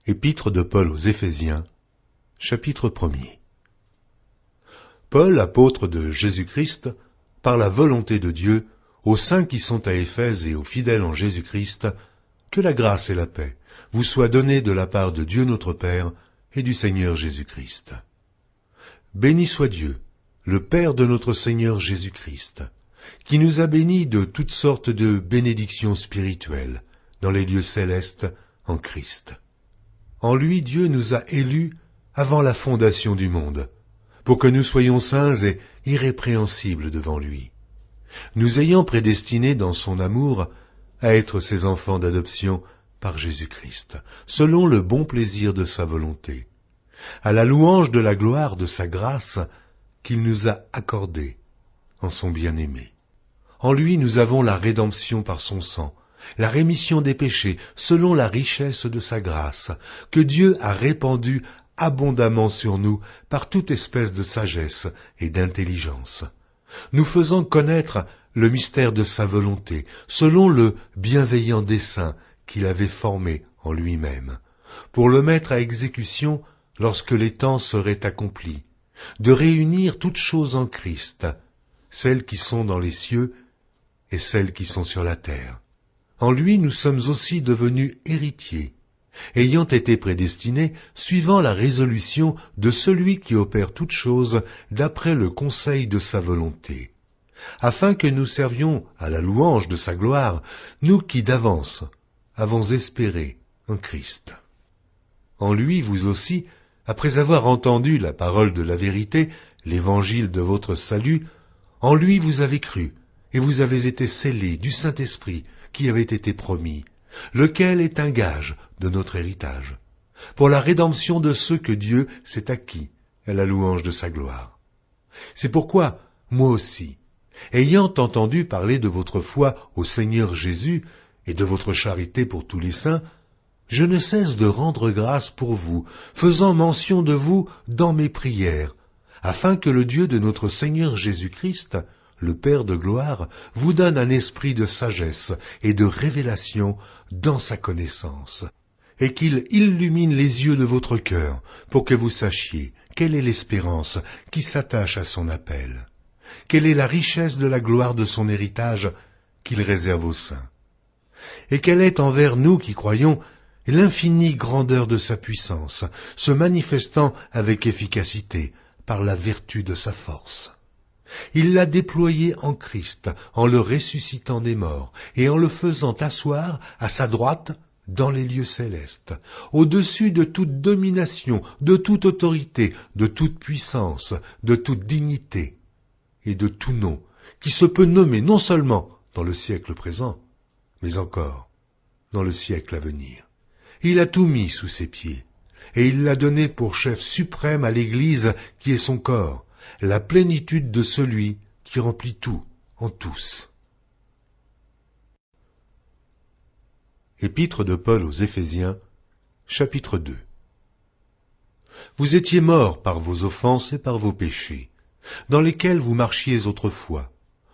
Épître de Paul aux Éphésiens, chapitre 1er. Paul, apôtre de Jésus-Christ, par la volonté de Dieu, aux saints qui sont à Éphèse et aux fidèles en Jésus-Christ, que la grâce et la paix vous soient données de la part de Dieu notre Père et du Seigneur Jésus-Christ. Béni soit Dieu, le Père de notre Seigneur Jésus-Christ, qui nous a bénis de toutes sortes de bénédictions spirituelles dans les lieux célestes en Christ. En lui, Dieu nous a élus avant la fondation du monde, pour que nous soyons saints et irrépréhensibles devant lui, nous ayant prédestinés dans son amour à être ses enfants d'adoption par Jésus-Christ, selon le bon plaisir de sa volonté, à la louange de la gloire de sa grâce qu'il nous a accordée en son bien-aimé. En lui nous avons la rédemption par son sang, la rémission des péchés selon la richesse de sa grâce, que Dieu a répandue abondamment sur nous par toute espèce de sagesse et d'intelligence, nous faisant connaître le mystère de sa volonté, selon le bienveillant dessein qu'il avait formé en lui-même, pour le mettre à exécution lorsque les temps seraient accomplis, de réunir toutes choses en Christ, celles qui sont dans les cieux et celles qui sont sur la terre. En lui nous sommes aussi devenus héritiers, ayant été prédestinés suivant la résolution de celui qui opère toutes choses d'après le conseil de sa volonté, afin que nous servions à la louange de sa gloire, nous qui d'avance avons espéré en Christ. En lui, vous aussi, après avoir entendu la parole de la vérité, l'évangile de votre salut, en lui vous avez cru, et vous avez été scellés du Saint-Esprit qui avait été promis, lequel est un gage de notre héritage, pour la rédemption de ceux que Dieu s'est acquis à la louange de sa gloire. C'est pourquoi, moi aussi, ayant entendu parler de votre foi au Seigneur Jésus et de votre charité pour tous les saints, je ne cesse de rendre grâce pour vous, faisant mention de vous dans mes prières, afin que le Dieu de notre Seigneur Jésus-Christ, le Père de gloire, vous donne un esprit de sagesse et de révélation dans sa connaissance, et qu'il illumine les yeux de votre cœur, pour que vous sachiez quelle est l'espérance qui s'attache à son appel, quelle est la richesse de la gloire de son héritage qu'il réserve aux saints, et quelle est envers nous qui croyons l'infinie grandeur de sa puissance, se manifestant avec efficacité par la vertu de sa force. Il l'a déployé en Christ, en le ressuscitant des morts, et en le faisant asseoir à sa droite dans les lieux célestes, au-dessus de toute domination, de toute autorité, de toute puissance, de toute dignité, et de tout nom, qui se peut nommer non seulement dans le siècle présent, mais encore dans le siècle à venir. Il a tout mis sous ses pieds, et il l'a donné pour chef suprême à l'Église qui est son corps, la plénitude de celui qui remplit tout en tous. Épître de Paul aux Éphésiens, chapitre 2. Vous étiez morts par vos offenses et par vos péchés, dans lesquels vous marchiez autrefois,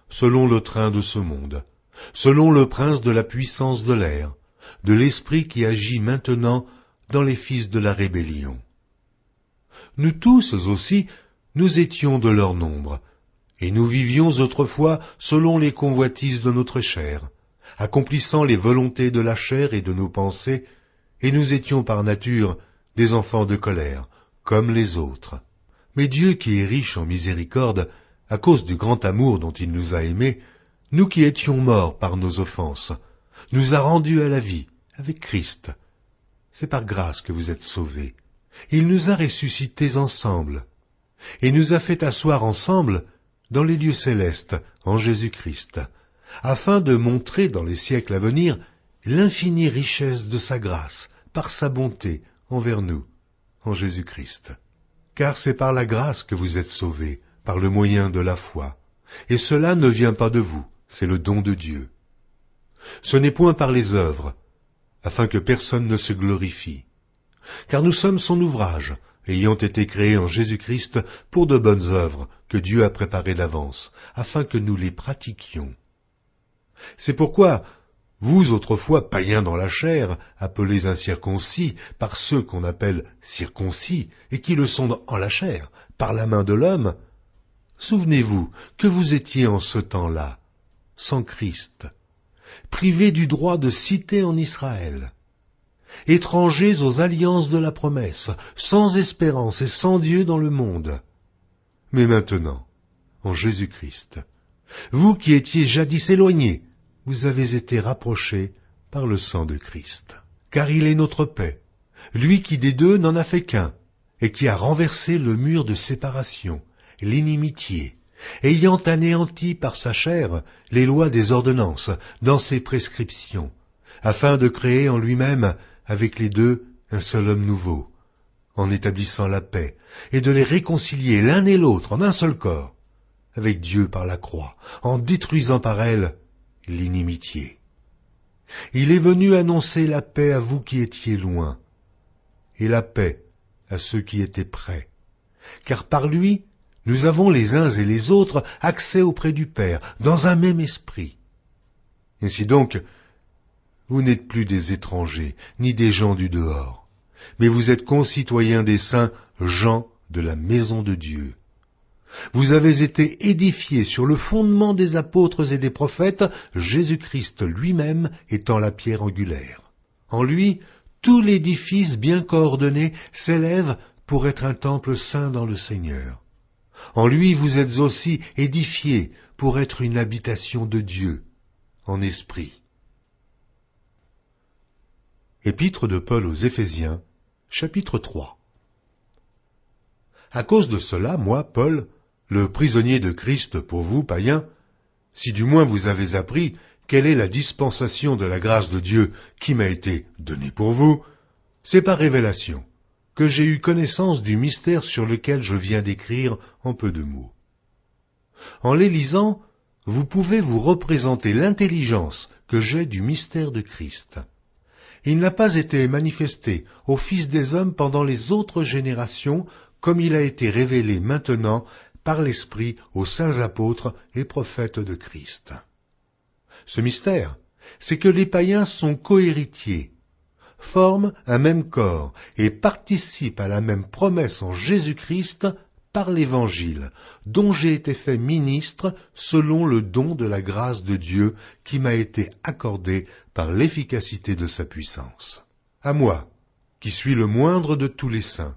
selon le train de ce monde, selon le prince de la puissance de l'air, de l'esprit qui agit maintenant dans les fils de la rébellion. Nous tous aussi, nous étions de leur nombre, et nous vivions autrefois selon les convoitises de notre chair, accomplissant les volontés de la chair et de nos pensées, et nous étions par nature des enfants de colère, comme les autres. Mais Dieu qui est riche en miséricorde, à cause du grand amour dont il nous a aimés, nous qui étions morts par nos offenses, nous a rendus à la vie avec Christ. C'est par grâce que vous êtes sauvés. Il nous a ressuscités ensemble, et nous a fait asseoir ensemble dans les lieux célestes en Jésus-Christ, afin de montrer dans les siècles à venir l'infinie richesse de sa grâce, par sa bonté envers nous, en Jésus-Christ. Car c'est par la grâce que vous êtes sauvés, par le moyen de la foi, et cela ne vient pas de vous, c'est le don de Dieu. Ce n'est point par les œuvres, afin que personne ne se glorifie, car nous sommes son ouvrage, ayant été créés en Jésus-Christ pour de bonnes œuvres que Dieu a préparées d'avance, afin que nous les pratiquions. C'est pourquoi Vous, autrefois païens dans la chair, appelés incirconcis par ceux qu'on appelle circoncis, et qui le sont en la chair, par la main de l'homme, souvenez-vous que vous étiez en ce temps-là, sans Christ, privés du droit de cité en Israël, étrangers aux alliances de la promesse, sans espérance et sans Dieu dans le monde. Mais maintenant, en Jésus-Christ, vous qui étiez jadis éloignés, vous avez été rapprochés par le sang de Christ. Car il est notre paix, lui qui des deux n'en a fait qu'un, et qui a renversé le mur de séparation, l'inimitié, ayant anéanti par sa chair les lois des ordonnances dans ses prescriptions, afin de créer en lui-même avec les deux un seul homme nouveau, en établissant la paix, et de les réconcilier l'un et l'autre en un seul corps, avec Dieu par la croix, en détruisant par elle l'inimitié. Il est venu annoncer la paix à vous qui étiez loin, et la paix à ceux qui étaient près, car par lui, nous avons les uns et les autres accès auprès du Père, dans un même esprit. Ainsi donc, vous n'êtes plus des étrangers, ni des gens du dehors, mais vous êtes concitoyens des saints, gens de la maison de Dieu. Vous avez été édifiés sur le fondement des apôtres et des prophètes, Jésus-Christ lui-même étant la pierre angulaire. En lui, tout l'édifice bien coordonné s'élève pour être un temple saint dans le Seigneur. En lui, vous êtes aussi édifiés pour être une habitation de Dieu, en esprit. Épître de Paul aux Éphésiens, chapitre 3. À cause de cela, moi, Paul, le prisonnier de Christ pour vous, païens, si du moins vous avez appris quelle est la dispensation de la grâce de Dieu qui m'a été donnée pour vous, c'est par révélation que j'ai eu connaissance du mystère sur lequel je viens d'écrire en peu de mots. En les lisant, vous pouvez vous représenter l'intelligence que j'ai du mystère de Christ. Il n'a pas été manifesté aux fils des hommes pendant les autres générations, comme il a été révélé maintenant par l'Esprit aux saints apôtres et prophètes de Christ. Ce mystère, c'est que les païens sont cohéritiers, forment un même corps et participent à la même promesse en Jésus-Christ par l'Évangile, dont j'ai été fait ministre selon le don de la grâce de Dieu qui m'a été accordé par l'efficacité de sa puissance. À moi, qui suis le moindre de tous les saints,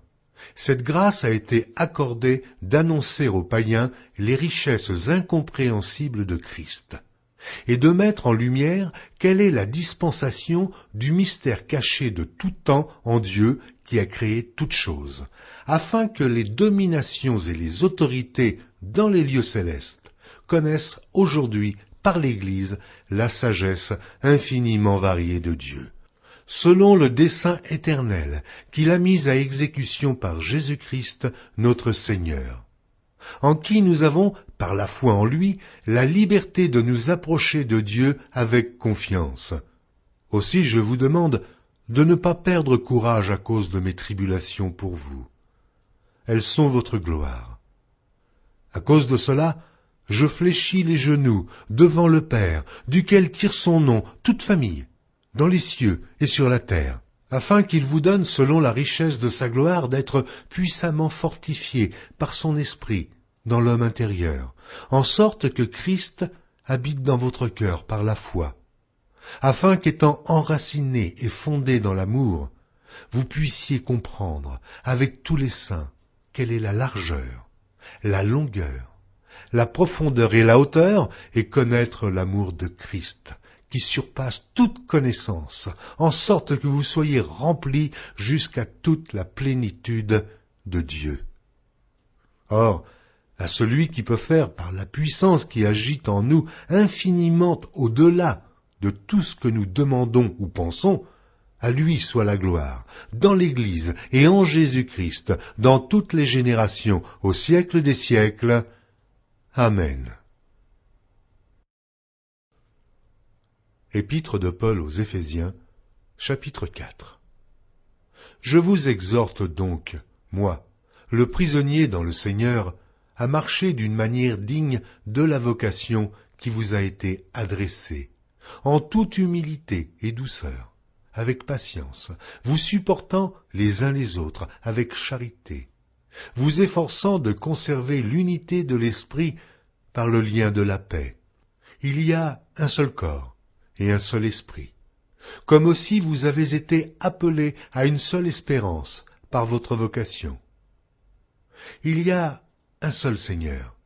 cette grâce a été accordée d'annoncer aux païens les richesses incompréhensibles de Christ, et de mettre en lumière quelle est la dispensation du mystère caché de tout temps en Dieu qui a créé toutes choses, afin que les dominations et les autorités dans les lieux célestes connaissent aujourd'hui par l'Église la sagesse infiniment variée de Dieu, selon le dessein éternel qu'il a mis à exécution par Jésus-Christ notre Seigneur, en qui nous avons, par la foi en lui, la liberté de nous approcher de Dieu avec confiance. Aussi je vous demande de ne pas perdre courage à cause de mes tribulations pour vous. Elles sont votre gloire. À cause de cela, je fléchis les genoux devant le Père, duquel tire son nom toute famille, dans les cieux et sur la terre, afin qu'il vous donne, selon la richesse de sa gloire, d'être puissamment fortifié par son esprit dans l'homme intérieur, en sorte que Christ habite dans votre cœur par la foi, afin qu'étant enraciné et fondé dans l'amour, vous puissiez comprendre, avec tous les saints, quelle est la largeur, la longueur, la profondeur et la hauteur, et connaître l'amour de Christ, qui surpasse toute connaissance, en sorte que vous soyez remplis jusqu'à toute la plénitude de Dieu. Or, à celui qui peut faire, par la puissance qui agit en nous, infiniment au-delà de tout ce que nous demandons ou pensons, à lui soit la gloire, dans l'Église et en Jésus-Christ, dans toutes les générations, au siècle des siècles. Amen. Épître de Paul aux Éphésiens, chapitre 4. Je vous exhorte donc, moi, le prisonnier dans le Seigneur, à marcher d'une manière digne de la vocation qui vous a été adressée, en toute humilité et douceur, avec patience, vous supportant les uns les autres avec charité, vous efforçant de conserver l'unité de l'esprit par le lien de la paix. Il y a un seul corps et un seul esprit, comme aussi vous avez été appelés à une seule espérance par votre vocation. Il y a un seul Seigneur,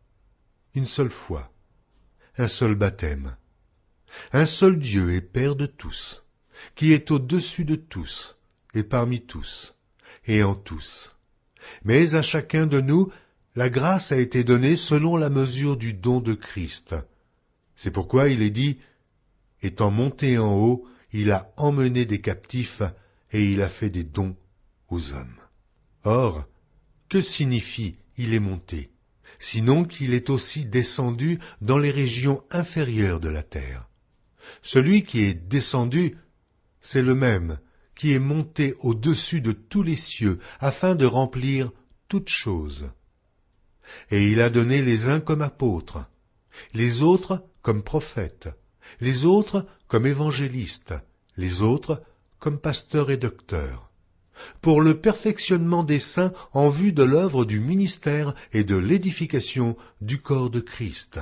une seule foi, un seul baptême, un seul Dieu et Père de tous, qui est au-dessus de tous et parmi tous et en tous. Mais à chacun de nous, la grâce a été donnée selon la mesure du don de Christ. C'est pourquoi il est dit, étant monté en haut, il a emmené des captifs et il a fait des dons aux hommes. Or, que signifie il est monté, sinon qu'il est aussi descendu dans les régions inférieures de la terre? Celui qui est descendu, c'est le même qui est monté au-dessus de tous les cieux, afin de remplir toutes choses. Et il a donné les uns comme apôtres, les autres comme prophètes, les autres comme évangélistes, les autres comme pasteurs et docteurs, pour le perfectionnement des saints en vue de l'œuvre du ministère et de l'édification du corps de Christ,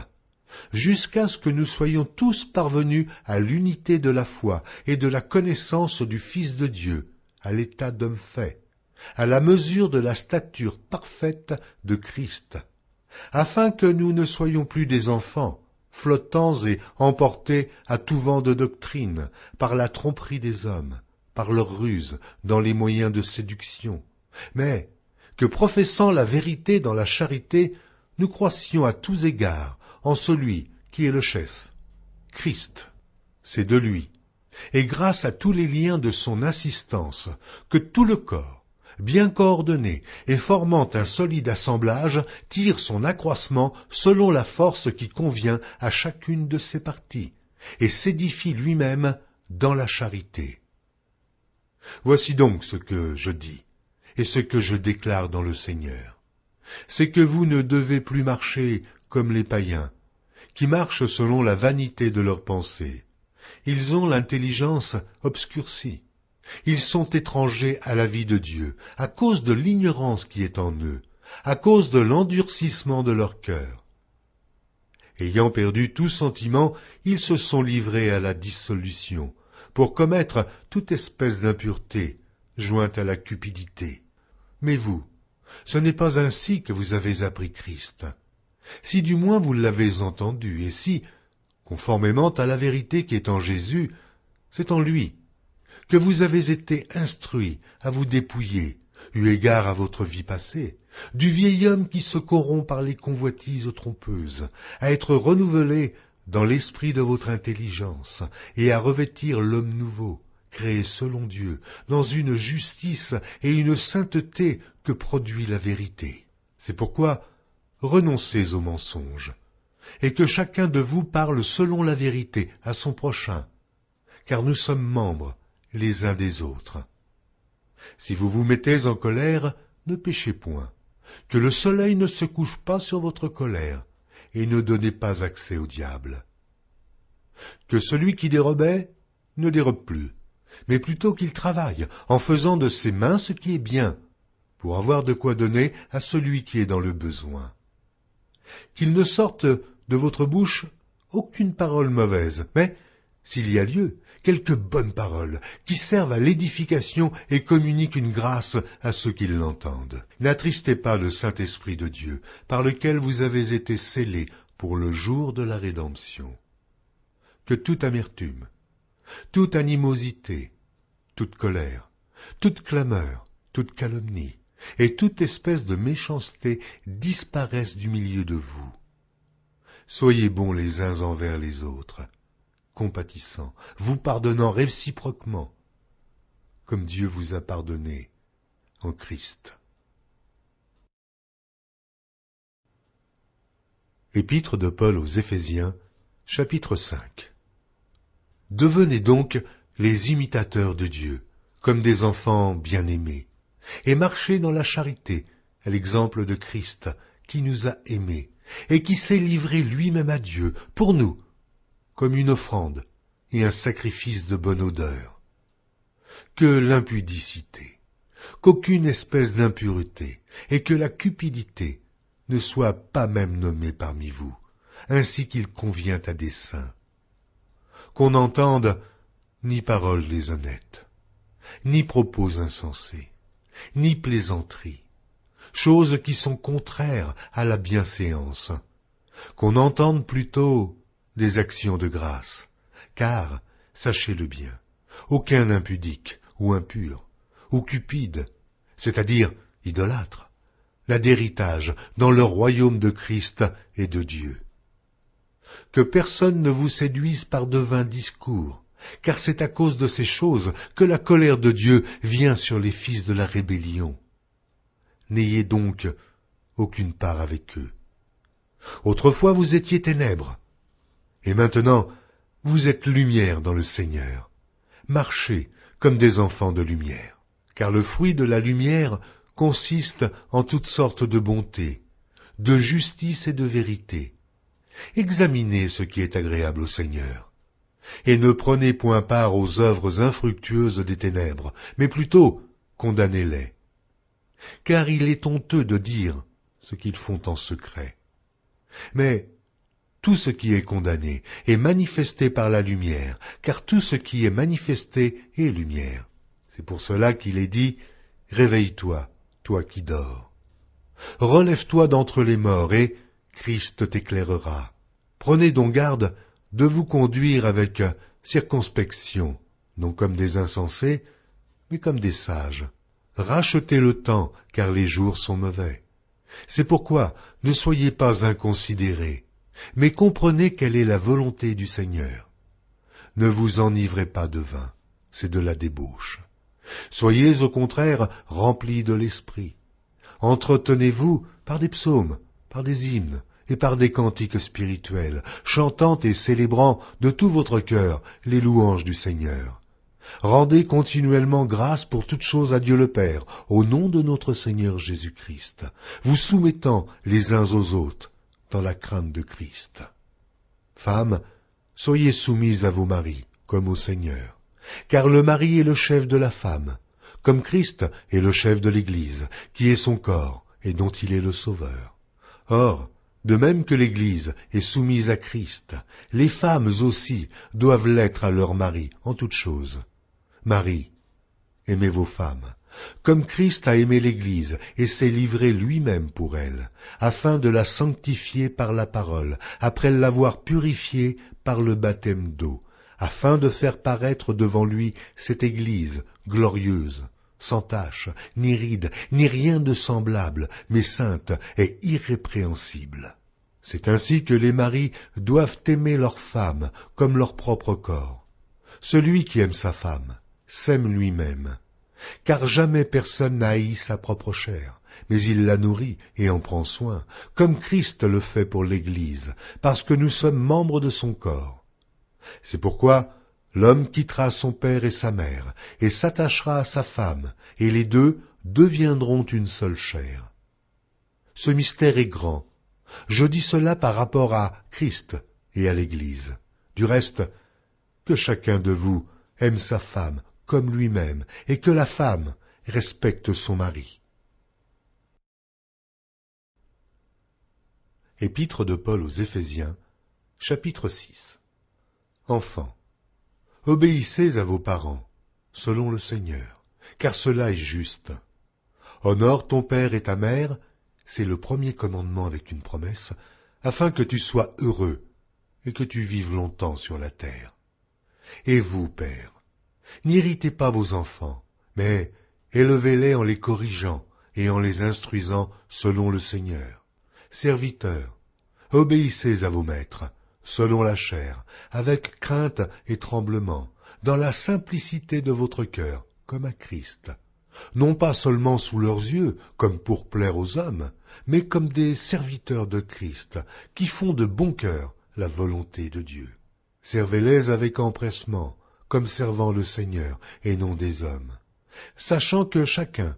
jusqu'à ce que nous soyons tous parvenus à l'unité de la foi et de la connaissance du Fils de Dieu, à l'état d'homme fait, à la mesure de la stature parfaite de Christ, afin que nous ne soyons plus des enfants, flottants et emportés à tout vent de doctrine, par la tromperie des hommes, par leur ruse, dans les moyens de séduction, mais que, professant la vérité dans la charité, nous croissions à tous égards en celui qui est le chef, Christ. C'est de lui, et grâce à tous les liens de son assistance, que tout le corps, bien coordonné et formant un solide assemblage, tire son accroissement selon la force qui convient à chacune de ses parties, et s'édifie lui-même dans la charité. Voici donc ce que je dis, et ce que je déclare dans le Seigneur. C'est que vous ne devez plus marcher comme les païens, qui marchent selon la vanité de leurs pensées. Ils ont l'intelligence obscurcie. Ils sont étrangers à la vie de Dieu, à cause de l'ignorance qui est en eux, à cause de l'endurcissement de leur cœur. Ayant perdu tout sentiment, ils se sont livrés à la dissolution, pour commettre toute espèce d'impureté, jointe à la cupidité. Mais vous, ce n'est pas ainsi que vous avez appris Christ. Si du moins vous l'avez entendu, et si, conformément à la vérité qui est en Jésus, c'est en lui, que vous avez été instruits à vous dépouiller, eu égard à votre vie passée, du vieil homme qui se corrompt par les convoitises trompeuses, à être renouvelé dans l'esprit de votre intelligence, et à revêtir l'homme nouveau, créé selon Dieu, dans une justice et une sainteté que produit la vérité. C'est pourquoi renoncez aux mensonges, et que chacun de vous parle selon la vérité à son prochain, car nous sommes membres les uns des autres. Si vous vous mettez en colère, ne péchez point, que le soleil ne se couche pas sur votre colère, et ne donnez pas accès au diable. Que celui qui dérobait ne dérobe plus, mais plutôt qu'il travaille, en faisant de ses mains ce qui est bien, pour avoir de quoi donner à celui qui est dans le besoin. Qu'il ne sorte de votre bouche aucune parole mauvaise, mais, s'il y a lieu, quelques bonnes paroles qui servent à l'édification et communiquent une grâce à ceux qui l'entendent. N'attristez pas le Saint-Esprit de Dieu, par lequel vous avez été scellés pour le jour de la rédemption. Que toute amertume, toute animosité, toute colère, toute clameur, toute calomnie et toute espèce de méchanceté disparaissent du milieu de vous. Soyez bons les uns envers les autres, compatissants, vous pardonnant réciproquement, comme Dieu vous a pardonné en Christ. Épître de Paul aux Éphésiens, chapitre 5. Devenez donc les imitateurs de Dieu, comme des enfants bien-aimés, et marchez dans la charité, à l'exemple de Christ, qui nous a aimés, et qui s'est livré lui-même à Dieu, pour nous, comme une offrande, et un sacrifice de bonne odeur. Que l'impudicité, qu'aucune espèce d'impureté, et que la cupidité ne soit pas même nommée parmi vous, ainsi qu'il convient à des saints. Qu'on n'entende ni paroles déshonnêtes, ni propos insensés, ni plaisanteries, choses qui sont contraires à la bienséance. Qu'on entende plutôt des actions de grâce, car, sachez-le bien, aucun impudique ou impur, ou cupide, c'est-à-dire idolâtre, n'a d'héritage dans le royaume de Christ et de Dieu. Que personne ne vous séduise par de vains discours, car c'est à cause de ces choses que la colère de Dieu vient sur les fils de la rébellion. N'ayez donc aucune part avec eux. Autrefois vous étiez ténèbres, et maintenant vous êtes lumière dans le Seigneur. Marchez comme des enfants de lumière, car le fruit de la lumière consiste en toutes sortes de bonté, de justice et de vérité. Examinez ce qui est agréable au Seigneur, et ne prenez point part aux œuvres infructueuses des ténèbres, mais plutôt condamnez-les. Car il est honteux de dire ce qu'ils font en secret. Mais tout ce qui est condamné est manifesté par la lumière, car tout ce qui est manifesté est lumière. C'est pour cela qu'il est dit « Réveille-toi, toi qui dors. Relève-toi d'entre les morts, et Christ t'éclairera. Prenez donc garde de vous conduire avec circonspection, non comme des insensés, mais comme des sages. Rachetez le temps, car les jours sont mauvais. C'est pourquoi ne soyez pas inconsidérés, mais comprenez quelle est la volonté du Seigneur. Ne vous enivrez pas de vin, c'est de la débauche. Soyez au contraire remplis de l'esprit. Entretenez-vous par des psaumes, par des hymnes et par des cantiques spirituels, chantant et célébrant de tout votre cœur les louanges du Seigneur. Rendez continuellement grâce pour toutes choses à Dieu le Père, au nom de notre Seigneur Jésus-Christ, vous soumettant les uns aux autres dans la crainte de Christ. Femmes, soyez soumises à vos maris, comme au Seigneur, car le mari est le chef de la femme, comme Christ est le chef de l'Église, qui est son corps et dont il est le Sauveur. Or, de même que l'Église est soumise à Christ, les femmes aussi doivent l'être à leur mari en toutes choses. Marie, aimez vos femmes, comme Christ a aimé l'Église et s'est livré lui-même pour elle, afin de la sanctifier par la parole, après l'avoir purifiée par le baptême d'eau, afin de faire paraître devant lui cette Église glorieuse, sans tache, ni ride, ni rien de semblable, mais sainte et irrépréhensible. C'est ainsi que les maris doivent aimer leur femme comme leur propre corps. Celui qui aime sa femme s'aime lui-même, car jamais personne n'a haï sa propre chair, mais il la nourrit et en prend soin, comme Christ le fait pour l'Église, parce que nous sommes membres de son corps. C'est pourquoi l'homme quittera son père et sa mère, et s'attachera à sa femme, et les deux deviendront une seule chair. Ce mystère est grand. Je dis cela par rapport à Christ et à l'Église. Du reste, que chacun de vous aime sa femme comme lui-même, et que la femme respecte son mari. Épître de Paul aux Éphésiens, chapitre 6. Enfants, obéissez à vos parents, selon le Seigneur, car cela est juste. Honore ton père et ta mère, c'est le premier commandement avec une promesse, afin que tu sois heureux et que tu vives longtemps sur la terre. Et vous, pères, n'irritez pas vos enfants, mais élevez-les en les corrigeant et en les instruisant selon le Seigneur. Serviteurs, obéissez à vos maîtres, selon la chair, avec crainte et tremblement, dans la simplicité de votre cœur, comme à Christ, non pas seulement sous leurs yeux, comme pour plaire aux hommes, mais comme des serviteurs de Christ, qui font de bon cœur la volonté de Dieu. Servez-les avec empressement, comme servant le Seigneur et non des hommes, sachant que chacun,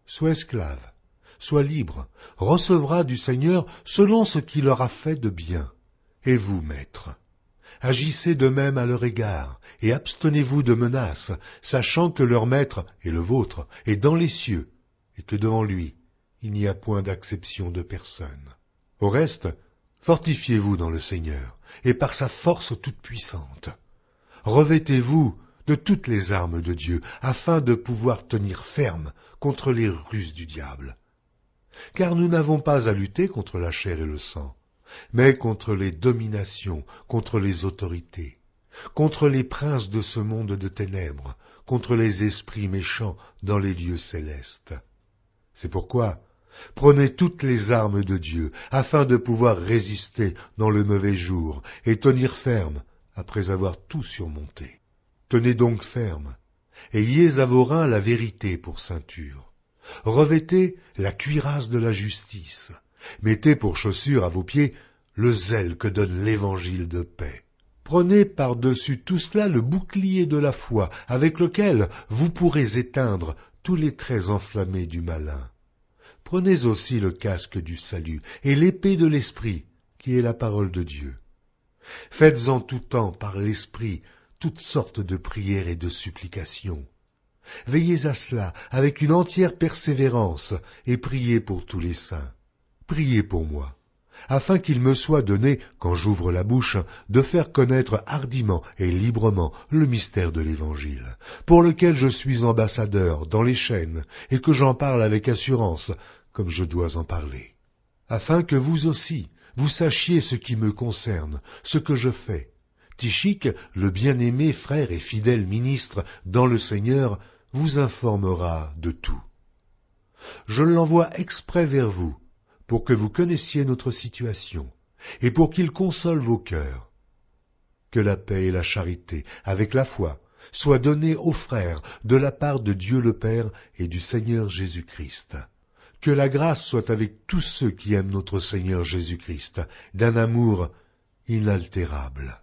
soit esclave, soit libre, recevra du Seigneur selon ce qu'il aura fait de bien. Et vous, maîtres, agissez de même à leur égard, et abstenez-vous de menaces, sachant que leur maître et le vôtre est dans les cieux, et que devant lui, il n'y a point d'acception de personne. Au reste, fortifiez-vous dans le Seigneur, et par sa force toute puissante. Revêtez-vous de toutes les armes de Dieu, afin de pouvoir tenir ferme contre les ruses du diable. Car nous n'avons pas à lutter contre la chair et le sang, mais contre les dominations, contre les autorités, contre les princes de ce monde de ténèbres, contre les esprits méchants dans les lieux célestes. C'est pourquoi, prenez toutes les armes de Dieu, afin de pouvoir résister dans le mauvais jour, et tenir ferme après avoir tout surmonté. Tenez donc ferme, ayez à vos reins la vérité pour ceinture. Revêtez la cuirasse de la justice. Mettez pour chaussure à vos pieds le zèle que donne l'évangile de paix. Prenez par-dessus tout cela le bouclier de la foi, avec lequel vous pourrez éteindre tous les traits enflammés du malin. Prenez aussi le casque du salut et l'épée de l'esprit, qui est la parole de Dieu. Faites en tout temps par l'esprit toutes sortes de prières et de supplications. Veillez à cela avec une entière persévérance et priez pour tous les saints. Priez pour moi, afin qu'il me soit donné, quand j'ouvre la bouche, de faire connaître hardiment et librement le mystère de l'Évangile, pour lequel je suis ambassadeur dans les chaînes, et que j'en parle avec assurance, comme je dois en parler. Afin que vous aussi, vous sachiez ce qui me concerne, ce que je fais. Tychique, le bien-aimé frère et fidèle ministre dans le Seigneur, vous informera de tout. Je l'envoie exprès vers vous, pour que vous connaissiez notre situation, et pour qu'il console vos cœurs. Que la paix et la charité, avec la foi, soient données aux frères de la part de Dieu le Père et du Seigneur Jésus-Christ. Que la grâce soit avec tous ceux qui aiment notre Seigneur Jésus-Christ, d'un amour inaltérable.